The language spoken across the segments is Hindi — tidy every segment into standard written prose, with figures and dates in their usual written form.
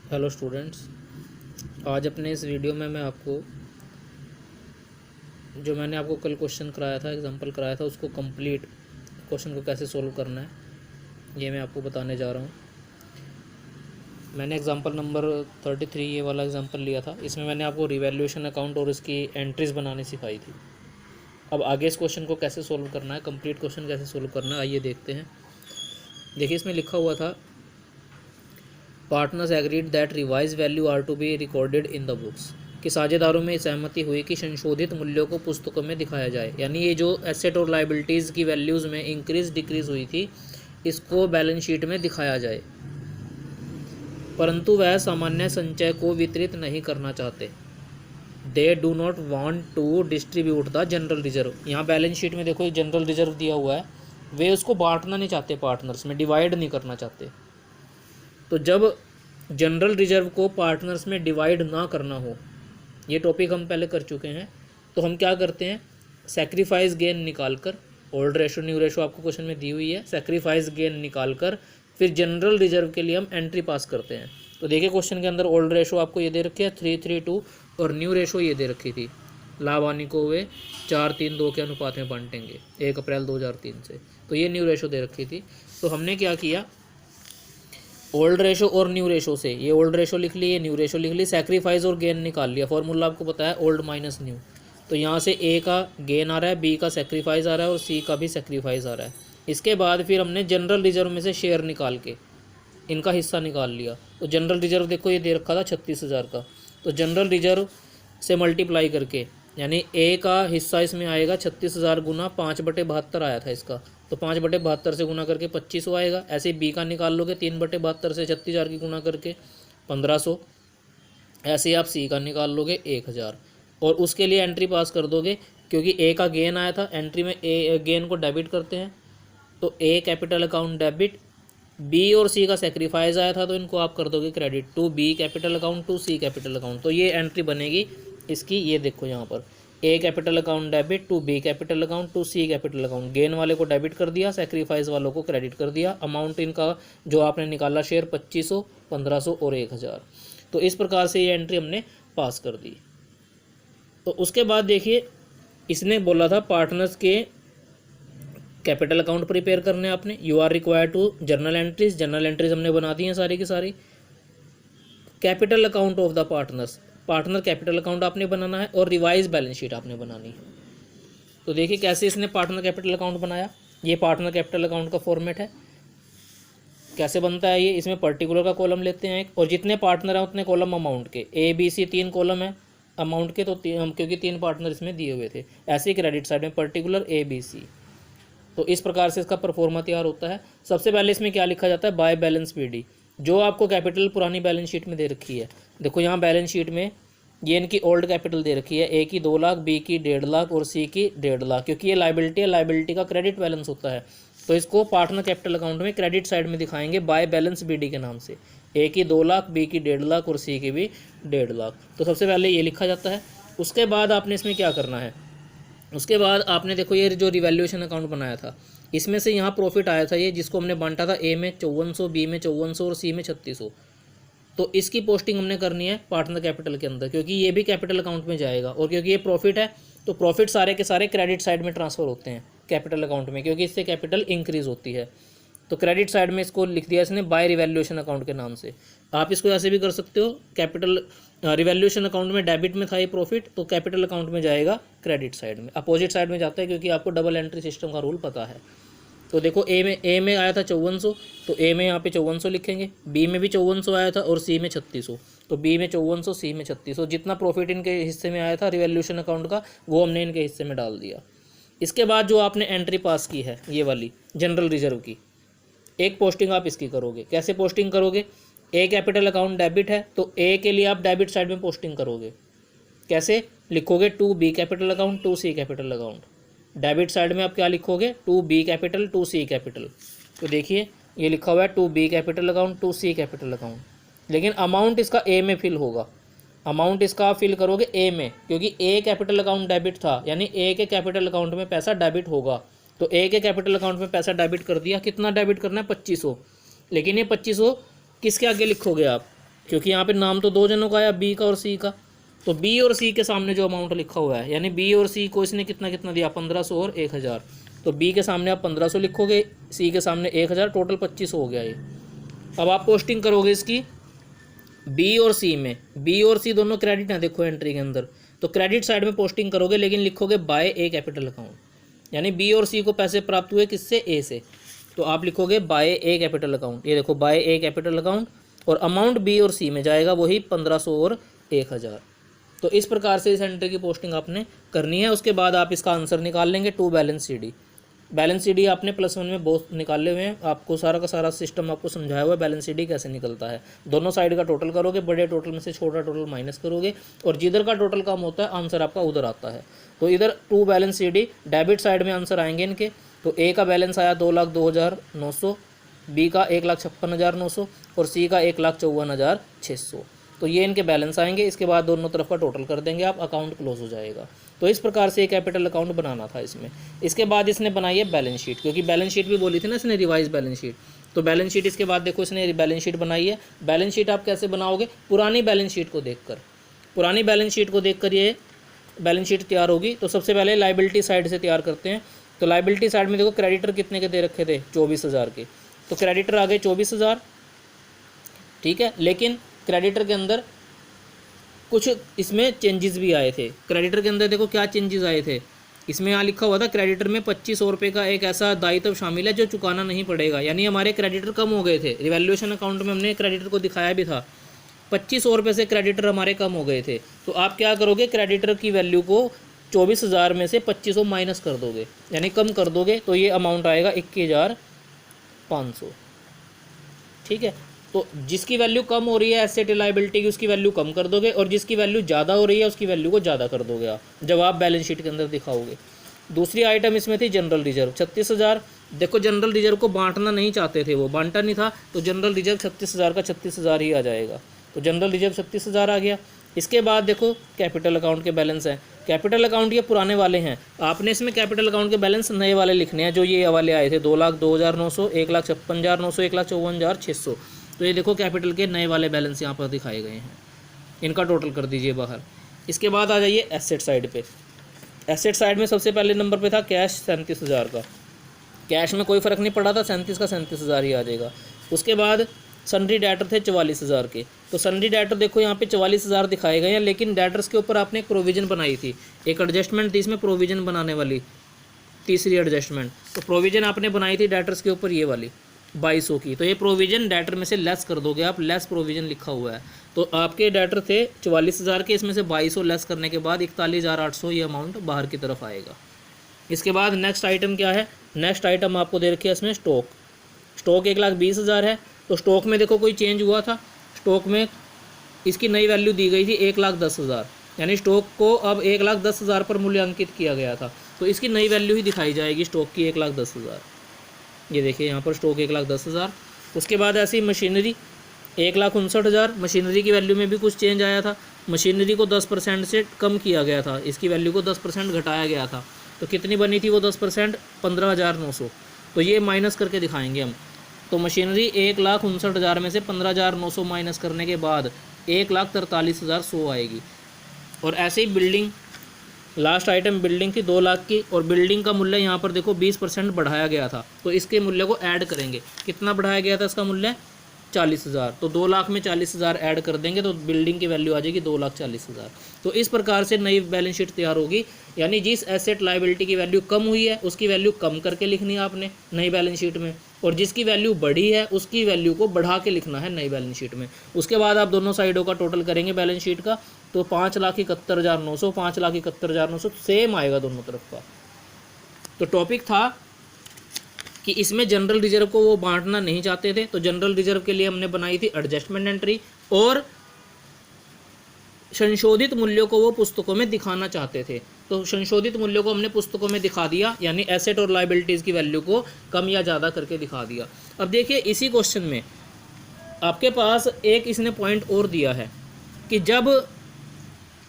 हेलो स्टूडेंट्स, आज अपने इस वीडियो में मैं आपको जो मैंने आपको कल क्वेश्चन कराया था, एग्जांपल कराया था, उसको कंप्लीट क्वेश्चन को कैसे सोल्व करना है ये मैं आपको बताने जा रहा हूँ। मैंने एग्जांपल नंबर 33 ये वाला एग्जांपल लिया था। इसमें मैंने आपको रिवैल्यूएशन अकाउंट और इसकी एंट्रीज़ बनानी सिखाई थी। अब आगे इस क्वेश्चन को कैसे सोल्व करना है, कंप्लीट क्वेश्चन कैसे सोल्व करना है, आइए देखते हैं। देखिए, इसमें लिखा हुआ था partners agreed that revise value are to be recorded in the books, कि साझेदारों में सहमति हुई कि संशोधित मूल्यों को पुस्तकों में दिखाया जाए। यानी ये जो एसेट और लाइबिलिटीज़ की वैल्यूज़ में इंक्रीज डिक्रीज हुई थी, इसको बैलेंस शीट में दिखाया जाए, परंतु वह सामान्य संचय को वितरित नहीं करना चाहते। They do not want to distribute the general reserve. यहाँ बैलेंस शीट में देखो, जनरल रिजर्व दिया हुआ है, वे उसको बांटना नहीं चाहते, पार्टनर्स में डिवाइड नहीं करना चाहते। तो जब जनरल रिजर्व को पार्टनर्स में डिवाइड ना करना हो, ये टॉपिक हम पहले कर चुके हैं, तो हम क्या करते हैं, सेक्रीफाइस गेन निकाल कर, ओल्ड रेशो न्यू रेशो आपको क्वेश्चन में दी हुई है, सेक्रीफाइस गेन निकाल कर फिर जनरल रिजर्व के लिए हम एंट्री पास करते हैं। तो देखिए, क्वेश्चन के अंदर ओल्ड रेशो आपको ये दे रखी है 3:3:2 और न्यू रेशो ये दे रखी थी, लाभ हानि को वे 4:3:2 के अनुपात में बांटेंगे 1 अप्रैल 2003 से। तो ये न्यू रेशो दे रखी थी। तो हमने क्या किया, ओल्ड रेशो और न्यू रेशो से ये ओल्ड रेशो लिख ली, ये न्यू रेशो लिख ली, सेक्रीफाइस और गेन निकाल लिया। फॉर्मूला आपको पता है ओल्ड माइनस न्यू। तो यहाँ से ए का गेन आ रहा है, बी का सेक्रीफाइस आ रहा है और सी का भी सेक्रीफाइस आ रहा है। इसके बाद फिर हमने जनरल रिजर्व में से शेयर निकाल के इनका हिस्सा निकाल लिया। तो जनरल रिजर्व देखो ये दे रखा था 36,000 का, तो जनरल रिजर्व से मल्टीप्लाई करके, यानी ए का हिस्सा इसमें आएगा 36,000 गुना 5/72 आया था इसका, तो 5/72 से गुना करके 2500 आएगा। ऐसे बी का निकाल लोगे 3/72 से 36,000 की गुना करके 1500। ऐसे आप सी का निकाल लोगे 1000 और उसके लिए एंट्री पास कर दोगे, क्योंकि ए का गेन आया था, एंट्री में ए गेन को डेबिट करते हैं, तो ए कैपिटल अकाउंट डेबिट, बी और सी का सेक्रीफाइस आया था तो इनको आप कर दोगे credit, to B capital account to C capital account. तो ये एंट्री बनेगी इसकी, ये देखो यहाँ पर A capital account debit to B capital account to C capital account. Gain वाले को डेबिट कर दिया, सेक्रीफाइस वालों को क्रेडिट कर दिया। अमाउंट इनका जो आपने निकाला शेयर 2500, 1500 और 1000। तो इस प्रकार से ये एंट्री हमने पास कर दी। तो उसके बाद देखिए, इसने बोला था पार्टनर्स के कैपिटल अकाउंट प्रिपेयर करने आपने, you are required to journal entries. Journal entries हमने बना दी हैं सारी की सारी। Capital account of the partners, partner capital account आपने बनाना है और रिवाइज बैलेंस शीट आपने बनानी है। तो देखिए कैसे इसने पार्टनर कैपिटल अकाउंट बनाया। ये पार्टनर कैपिटल अकाउंट का फॉर्मेट है, कैसे बनता है ये, इसमें पर्टिकुलर का कॉलम लेते हैं एक, और जितने पार्टनर हैं उतने कॉलम अमाउंट के, ए बी सी 3 कॉलम है अमाउंट के, तो क्योंकि 3 पार्टनर इसमें दिए हुए थे। ऐसे ही क्रेडिट साइड में पर्टिकुलर ए बी सी। तो इस प्रकार से इसका परफॉर्मा तैयार होता है। सबसे पहले इसमें क्या लिखा जाता है, बाय बैलेंस पीडी, जो आपको कैपिटल पुरानी बैलेंस शीट में दे रखी है। देखो यहाँ बैलेंस शीट में ये इनकी ओल्ड कैपिटल दे रखी है, ए की 2 लाख, बी की 1.5 लाख और सी की 1.5 लाख, क्योंकि ये लाइबिलिटी है, लाइबिलिटी का क्रेडिट बैलेंस होता है। तो इसको पार्टनर कैपिटल अकाउंट में क्रेडिट साइड में दिखाएंगे बाय बैलेंस बीडी के नाम से। ए की 2 लाख, बी की 1.5 लाख और सी की भी 1.5 लाख। तो सबसे पहले ये लिखा जाता है। उसके बाद आपने इसमें क्या करना है, उसके बाद आपने देखो ये जो रिवैल्यूएशन अकाउंट बनाया था, इसमें से यहाँ प्रॉफिट आया था ये, जिसको हमने बांटा था ए में 5400, बी में 5400 और सी में 3600। तो इसकी पोस्टिंग हमने करनी है पार्टनर कैपिटल के अंदर, क्योंकि ये भी कैपिटल अकाउंट में जाएगा, और क्योंकि ये प्रॉफिट है तो प्रॉफिट सारे के सारे क्रेडिट साइड में ट्रांसफ़र होते हैं कैपिटल अकाउंट में, क्योंकि इससे कैपिटल इंक्रीज होती है। तो क्रेडिट साइड में इसको लिख दिया इसने बाय रिवैल्यूएशन अकाउंट के नाम से। आप इसको ऐसे भी कर सकते हो, कैपिटल रिवैल्यूएशन अकाउंट में डेबिट में था ये प्रॉफिट, तो कैपिटल अकाउंट में जाएगा क्रेडिट साइड में, अपोजिट साइड में जाता है, क्योंकि आपको डबल एंट्री सिस्टम का रूल पता है। तो देखो ए में आया था 5400, तो ए में यहाँ पे 5400 लिखेंगे, बी में भी 5400 आया था और सी में 3600, तो बी में 5400, सी में 3600। जितना प्रॉफिट इनके हिस्से में आया था रिवैल्यूएशन अकाउंट का, वो हमने इनके हिस्से में डाल दिया। इसके बाद जो आपने एंट्री पास की है ये वाली जनरल रिजर्व की, एक पोस्टिंग आप इसकी करोगे। कैसे पोस्टिंग करोगे, ए कैपिटल अकाउंट डेबिट है तो ए के लिए आप डेबिट साइड में पोस्टिंग करोगे। कैसे लिखोगे, to B capital account to C capital account. Debit side में आप क्या लिखोगे, to B capital to C capital. तो देखिए ये लिखा हुआ है to B capital account to C capital account, लेकिन अमाउंट इसका ए में फिल होगा। अमाउंट इसका आप फिल करोगे ए में, क्योंकि ए कैपिटल अकाउंट डेबिट था, यानी ए के कैपिटल अकाउंट में पैसा डेबिट होगा। तो ए के कैपिटल अकाउंट में पैसा डेबिट कर दिया। कितना डेबिट करना है, 2500। लेकिन ये 2500 किसके आगे लिखोगे आप, क्योंकि यहाँ पे नाम तो दो जनों का आया, बी का और सी का। तो बी और सी के सामने जो अमाउंट लिखा हुआ है, यानी बी और सी को इसने कितना कितना दिया, 1500 और 1000। तो बी के सामने आप 1500 लिखोगे, सी के सामने 1000, टोटल 2500 हो गया ये। अब आप पोस्टिंग करोगे इसकी बी और सी में, बी और सी दोनों क्रेडिट हैं देखो एंट्री के अंदर, तो क्रेडिट साइड में पोस्टिंग करोगे, लेकिन लिखोगे बाय ए कैपिटल अकाउंट। यानी बी और सी को पैसे प्राप्त हुए किससे, ए से, तो आप लिखोगे बाय ए कैपिटल अकाउंट। ये देखो बाय ए कैपिटल अकाउंट, और अमाउंट बी और सी में जाएगा वही 1500 और 1000। तो इस प्रकार से इस एंट्री की पोस्टिंग आपने करनी है। उसके बाद आप इसका आंसर निकाल लेंगे to balance C D. Balance C D आपने +1 में बहुत निकाले हुए हैं, आपको सारा का सारा सिस्टम आपको समझाया हुआ है बैलेंस सी डी कैसे निकलता है। दोनों साइड का टोटल करोगे, बड़े टोटल में से छोटा टोटल माइनस करोगे, और जिधर का टोटल कम होता है आंसर आपका उधर आता है। तो इधर to balance C D, debit side में आंसर आएंगे इनके। तो ए का बैलेंस आया 2,02,900, बी का 1,56,900 और सी का 1,54,600। तो ये इनके बैलेंस आएंगे। इसके बाद दोनों तरफ का टोटल कर देंगे आप, अकाउंट क्लोज हो जाएगा। तो इस प्रकार से कैपिटल अकाउंट बनाना था इसमें। इसके बाद इसने बनाई है बैलेंस शीट, क्योंकि बैलेंस शीट भी बोली थी ना इसने, रिवाइज बैलेंस शीट। तो बैलेंस शीट इसके बाद देखो इसने बैलेंस शीट बनाई है। बैलेंस शीट आप कैसे बनाओगे, पुरानी बैलेंस शीट को देखकर, पुरानी बैलेंस शीट को देखकर ये बैलेंस शीट तैयार होगी। तो सबसे पहले लाइबिलिटी साइड से तैयार करते हैं। तो लाइबिलिटी साइड में देखो क्रेडिटर कितने के दे रखे थे, 24,000 के। तो क्रेडिटर आ गए 24,000, ठीक है। लेकिन क्रेडिटर के अंदर कुछ इसमें चेंजेस भी आए थे। क्रेडिटर के अंदर देखो क्या चेंजेस आए थे, इसमें यहाँ लिखा हुआ था क्रेडिटर में 2500 रुपये का एक ऐसा दायित्व शामिल है जो चुकाना नहीं पड़ेगा। यानी हमारे क्रेडिटर कम हो गए थे, रिवैल्यूएशन अकाउंट में हमने क्रेडिटर को दिखाया भी था, 2500 रुपये से क्रेडिटर हमारे कम हो गए थे। तो आप क्या करोगे, क्रेडिटर की वैल्यू को 24,000 में से 2500 माइनस कर दोगे, यानी कम कर दोगे। तो ये अमाउंट आएगा 21,500, ठीक है। तो जिसकी वैल्यू कम हो रही है एसेट लायबिलिटी की, उसकी वैल्यू कम कर दोगे, और जिसकी वैल्यू ज़्यादा हो रही है उसकी वैल्यू को ज़्यादा कर दोगे आप, जब आप बैलेंस शीट के अंदर दिखाओगे। दूसरी आइटम इसमें थी जनरल रिजर्व 36,000। देखो जनरल रिजर्व को बांटना नहीं चाहते थे, वो बांटा नहीं था, तो जनरल रिजर्व 36,000 का 36,000 ही आ जाएगा। तो जनरल रिजर्व 36,000 आ गया। इसके बाद देखो कैपिटल अकाउंट के बैलेंस हैं। कैपिटल अकाउंट ये पुराने वाले हैं, आपने इसमें कैपिटल अकाउंट के बैलेंस नए वाले लिखने हैं, जो ये वाले आए थे 2,02,900, 1,56,900, 1,54,600। तो ये देखो कैपिटल के नए वाले बैलेंस यहाँ पर दिखाए गए हैं, इनका टोटल कर दीजिए बाहर। इसके बाद आ जाइए एसेट साइड पे। एसेट साइड में सबसे पहले नंबर पे था कैश 37,000 का। कैश में कोई फ़र्क नहीं पड़ा था, 37 का 37,000 ही आ जाएगा। उसके बाद सन्ड्री डेटर थे 44,000 के। तो सन्ड्री डेटर देखो यहाँ पे 44,000 दिखाए गए हैं, लेकिन डेटर्स के ऊपर आपने एक प्रोविज़न बनाई थी, एक एडजस्टमेंट थी इसमें प्रोविज़न बनाने वाली, तीसरी एडजस्टमेंट। तो प्रोविज़न आपने बनाई थी डेटर्स के ऊपर ये वाली 2200 की। तो ये प्रोविज़न डेटर में से लेस कर दोगे आप, लेस प्रोविज़न लिखा हुआ है। तो आपके डेटर थे 44,000 के, इसमें से 2200 लेस करने के बाद 41,800 ये अमाउंट बाहर की तरफ आएगा। इसके बाद नेक्स्ट आइटम क्या है, नेक्स्ट आइटम आपको दे रखी है इसमें स्टॉक। स्टॉक 1,20,000 है। तो स्टॉक में देखो कोई चेंज हुआ था, स्टॉक में इसकी नई वैल्यू दी गई थी 1,10,000, यानी स्टॉक को अब 1,10,000 पर मूल्यांकित किया गया था। तो इसकी नई वैल्यू ही दिखाई जाएगी स्टॉक की 1,10,000। ये देखिए यहाँ पर स्टॉक 1,10,000। उसके बाद ऐसी मशीनरी 1,59,000। मशीनरी की वैल्यू में भी कुछ चेंज आया था, मशीनरी को 10% से कम किया गया था, इसकी वैल्यू को 10% घटाया गया था। तो कितनी बनी थी वो 10%, 15,900। तो ये माइनस करके दिखाएंगे हम। तो मशीनरी 1,59,000 में से 15,900 माइनस करने के बाद 1,43,100 आएगी। और ऐसे ही बिल्डिंग, लास्ट आइटम बिल्डिंग थी 2 लाख की, और बिल्डिंग का मूल्य यहाँ पर देखो 20% बढ़ाया गया था। तो इसके मूल्य को ऐड करेंगे, कितना बढ़ाया गया था इसका मूल्य, 40,000। तो 2 लाख में 40,000 ऐड कर देंगे तो बिल्डिंग की वैल्यू आ जाएगी 2,40,000। तो इस प्रकार से नई बैलेंस शीट तैयार होगी। यानी जिस एसेट लायबिलिटी की वैल्यू कम हुई है उसकी वैल्यू कम करके लिखनी है आपने नई बैलेंस शीट में, और जिसकी वैल्यू बढ़ी है उसकी वैल्यू को बढ़ा के लिखना है नई बैलेंस शीट में। उसके बाद आप दोनों साइडों का टोटल करेंगे बैलेंस शीट का, तो 5,71,900, 5,71,900 सेम आएगा दोनों तरफ का। तो टॉपिक था कि इसमें जनरल रिजर्व को वो बांटना नहीं चाहते थे, तो जनरल रिजर्व के लिए हमने बनाई थी एडजस्टमेंट एंट्री, और संशोधित मूल्यों को वो पुस्तकों में दिखाना चाहते थे। तो संशोधित मूल्यों को हमने पुस्तकों में दिखा दिया, यानी एसेट और लायबिलिटीज़ की वैल्यू को कम या ज़्यादा करके दिखा दिया। अब देखिए इसी क्वेश्चन में आपके पास एक इसने पॉइंट और दिया है कि जब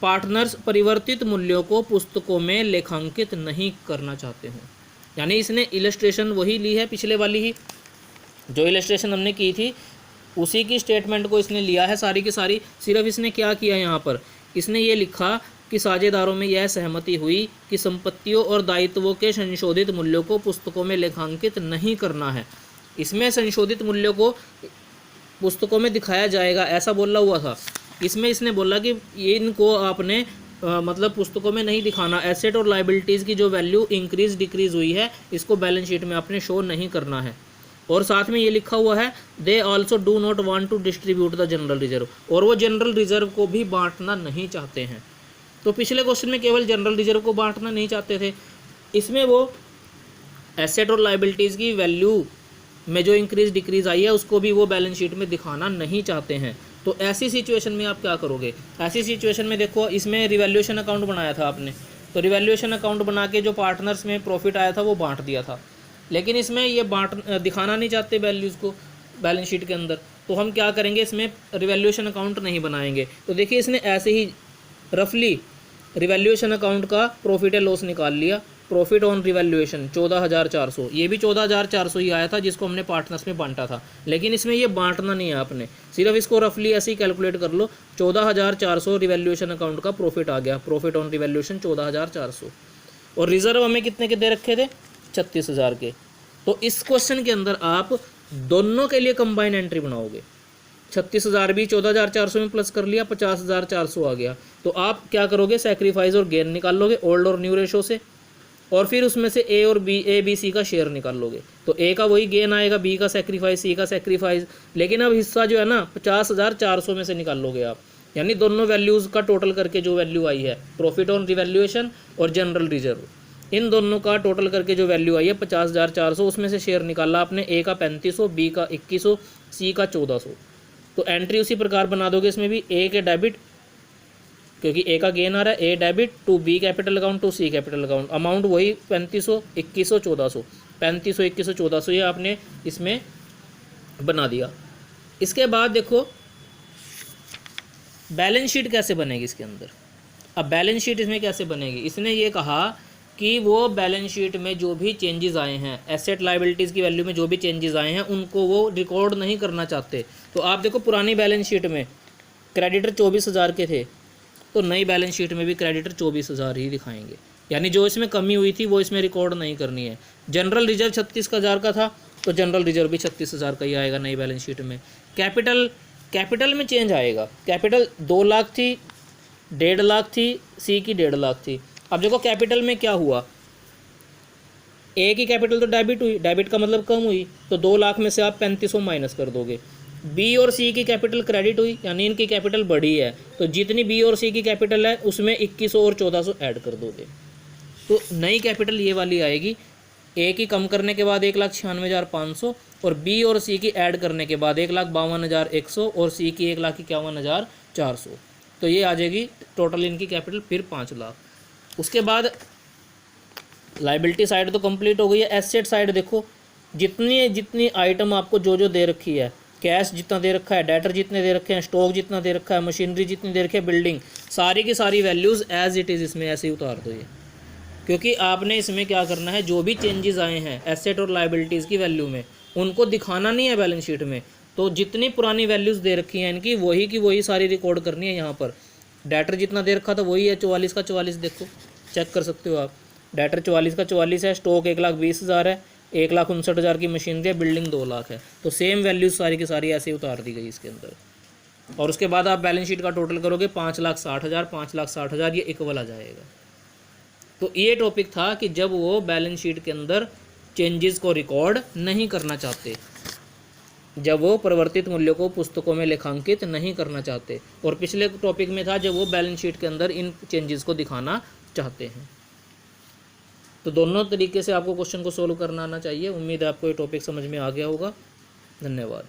पार्टनर्स परिवर्तित मूल्यों को पुस्तकों में लेखांकित नहीं करना चाहते हों, यानी इसने इलस्ट्रेशन वही ली है पिछले वाली ही, जो इलस्ट्रेशन हमने की थी उसी की स्टेटमेंट को इसने लिया है सारी की सारी। सिर्फ इसने क्या किया यहाँ पर, इसने ये लिखा कि साझेदारों में यह सहमति हुई कि संपत्तियों और दायित्वों के संशोधित मूल्यों को पुस्तकों में लेखांकित नहीं करना है। इसमें संशोधित मूल्यों को पुस्तकों में दिखाया जाएगा ऐसा बोला हुआ था। इसमें इसने बोला कि इनको आपने मतलब पुस्तकों में नहीं दिखाना। एसेट और लाइबिलिटीज़ की जो वैल्यू इंक्रीज डिक्रीज हुई है इसको बैलेंस शीट में आपने शो नहीं करना है। और साथ में ये लिखा हुआ है they also do not want to distribute the general reserve, और वो जनरल रिजर्व को भी बांटना नहीं चाहते हैं। तो पिछले क्वेश्चन में केवल जनरल रिजर्व को बांटना नहीं चाहते थे, इसमें वो एसेट और लाइबिलिटीज़ की वैल्यू में जो इंक्रीज डिक्रीज आई है उसको भी वो बैलेंस शीट में दिखाना नहीं चाहते हैं। तो ऐसी सिचुएशन में आप क्या करोगे, ऐसी सिचुएशन में देखो इसमें रिवैल्यूएशन अकाउंट बनाया था आपने, तो रिवैल्यूएशन अकाउंट बना के जो पार्टनर्स में प्रॉफिट आया था वो बांट दिया था, लेकिन इसमें ये दिखाना नहीं चाहते वैल्यूज़ को बैलेंस शीट के अंदर। तो हम क्या करेंगे, इसमें रिवैल्यूएशन अकाउंट नहीं बनाएंगे। तो देखिए इसने ऐसे ही रफली रिवैल्यूएशन अकाउंट का प्रॉफिट एंड लॉस निकाल लिया। प्रॉफिट ऑन रिवैल्यूएशन 14,400, ये भी 14,400 ही आया था जिसको हमने पार्टनर्स में बांटा था, लेकिन इसमें ये बांटना नहीं है आपने, सिर्फ इसको रफली ऐसे ही कैलकुलेट कर लो। 14,400 रिवैल्यूएशन अकाउंट का प्रॉफिट आ गया, प्रॉफिट ऑन रिवैल्यूएशन 14,400। और रिजर्व हमें कितने के दे रखे थे, 36,000 के। तो इस क्वेश्चन के अंदर आप दोनों के लिए कंबाइन एंट्री बनाओगे। 36,000 भी 14,400 में प्लस कर लिया, 50,400 आ गया। तो आप क्या करोगे, सेक्रीफाइस और गेन निकाल लोगे ओल्ड और न्यू रेशो से, और फिर उसमें से ए और बी सी का शेयर निकाल लोगे। तो ए का वही गेन आएगा, बी का सेक्रीफाइस, सी का सेक्रीफाइस, लेकिन अब हिस्सा जो है ना 50,400 में से निकाल लोगे आप, यानी दोनों वैल्यूज़ का टोटल करके जो वैल्यू आई है, प्रॉफिट ऑन रिवैल्यूएशन और जनरल रिजर्व, इन दोनों का टोटल करके जो वैल्यू आई है 50,400, उसमें से शेयर निकाला आपने, ए का 3500, बी का 2100, सी का 1400। तो एंट्री उसी प्रकार बना दोगे इसमें भी, ए के डेबिट क्योंकि ए का गेन आ रहा है, A debit to B capital account to C capital account, amount वही 3500, 2100, 1400, 3500, 2100, 1400 ये आपने इसमें बना दिया। इसके बाद देखो बैलेंस शीट कैसे बनेगी इसके अंदर। अब बैलेंस शीट इसमें कैसे बनेगी, इसने ये कहा कि वो बैलेंस शीट में जो भी चेंजेस आए हैं, एसेट लाइबिलिटीज़ की वैल्यू में जो भी चेंजेस आए हैं उनको वो रिकॉर्ड नहीं करना चाहते। तो आप देखो पुरानी बैलेंस शीट में क्रेडिटर 24,000 के थे, तो नई बैलेंस शीट में भी क्रेडिटर 24,000 ही दिखाएंगे, यानी जो इसमें कमी हुई थी वो इसमें रिकॉर्ड नहीं करनी है। जनरल रिजर्व 36,000 का था, तो जनरल रिजर्व भी 36,000 का ही आएगा नई बैलेंस शीट में। कैपिटल में चेंज आएगा, कैपिटल 2 लाख थी, 1.5 लाख थी, सी की 1.5 लाख थी। अब देखो कैपिटल में क्या हुआ, ए की कैपिटल तो डेबिट हुई, डेबिट का मतलब कम हुई, तो 2 लाख में से आप 3500 माइनस कर दोगे। बी और सी की कैपिटल क्रेडिट हुई, यानी इनकी कैपिटल बढ़ी है, तो जितनी बी और सी की कैपिटल है उसमें 2100 और 1400 ऐड कर दोगे, तो नई कैपिटल ये वाली आएगी। ए की कम करने के बाद 1,96,500 और बी और सी की ऐड करने के बाद 1,52,100 और सी की 1,51,400, तो ये आ जाएगी टोटल इनकी कैपिटल फिर 5 लाख। उसके बाद लाइबिलिटी साइड तो कंप्लीट हो गई है। एसेट साइड देखो, जितनी आइटम आपको जो दे रखी है, कैश जितना दे रखा है, डेटर जितने दे रखे हैं, स्टॉक जितना दे रखा है, मशीनरी जितनी दे रखी है, बिल्डिंग, सारी की सारी वैल्यूज़ एज इट इज़ इसमें ऐसे ही उतार दो ये, क्योंकि आपने इसमें क्या करना है, जो भी चेंजेस आए हैं एसेट और लाइबिलिटीज़ की वैल्यू में उनको दिखाना नहीं है बैलेंस शीट में। तो जितनी पुरानी वैल्यूज़ दे रखी हैं इनकी वही की वही सारी रिकॉर्ड करनी है यहाँ पर। डेटर जितना दे रखा था वही है, 44 का 44, देखो चेक कर सकते हो आप, डेटर 44 का 44 है, स्टॉक 1,20,000 है, 1,59,000 की मशीनरी है, बिल्डिंग 2 लाख है, तो सेम वैल्यूज सारी की सारी ऐसे उतार दी गई इसके अंदर। और उसके बाद आप बैलेंस शीट का टोटल करोगे 5,60,000, 5,60,000 ये इक्वल आ जाएगा। तो ये टॉपिक था कि जब वो बैलेंस शीट के अंदर चेंजेस को रिकॉर्ड नहीं करना चाहते, जब वो परिवर्तित मूल्यों को पुस्तकों में लेखांकित नहीं करना चाहते, और पिछले टॉपिक में था जब वो बैलेंस शीट के अंदर इन चेंजेस को दिखाना चाहते हैं। तो दोनों तरीके से आपको क्वेश्चन को सोल्व करना आना चाहिए। उम्मीद है आपको ये टॉपिक समझ में आ गया होगा। धन्यवाद।